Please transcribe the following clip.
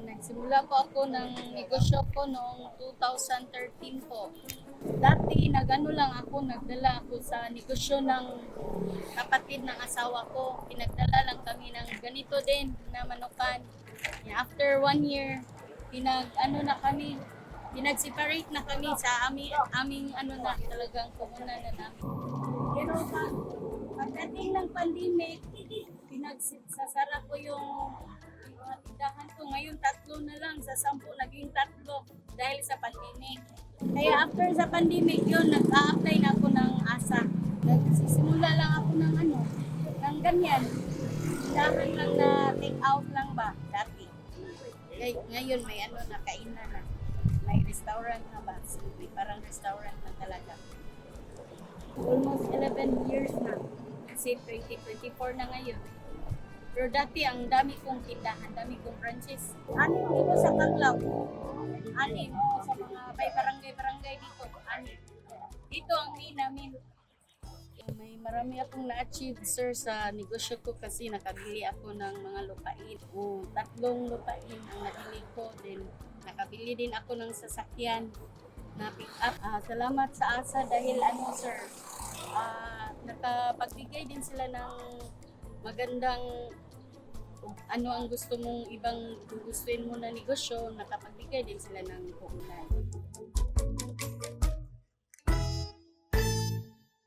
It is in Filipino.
Nagsimula po ako ng negosyo ko noong 2013 po. Dati nagano lang ako, nagdala ako sa negosyo ng kapatid ng asawa ko. Pinagdala lang kami ng ganito din na manukan. After 1 year, na kami, pinag-separate na kami sa aming ano na talagang kumuna na namin. Pero pagdating ng pandemic, pinagsasara ko yung mga tindahan ko. Ngayon tatlo na lang, sa 10 naging tatlo dahil sa pandemic. Kaya after sa pandemic yun, nag-a-apply na ako ng ASA. Nagsisimula lang ako ng ng ganyan. Tindahan lang na take out lang ba dati. Ngayon may na kainan na. May restaurant na ba? May parang restaurant na talaga. Almost 11 years na. Kasi 2024 na ngayon. Pero dati ang dami kong tindahan, dami kong branches. Anim dito sa Tanglaw. Anim sa mga barangay dito. Anim. Dito ang main namin. May marami akong na-achieve, sir, sa negosyo ko kasi nakabili ako ng mga lupain. Tatlong lupain ang nabili ko. Then nakabili din ako ng sasakyan na pick up. Salamat sa ASA dahil sir, nakapagbigay din sila ng magandang ang gusto mong ibang gustuin mo na negosyo, nakapagbigay din sila ng puhunan.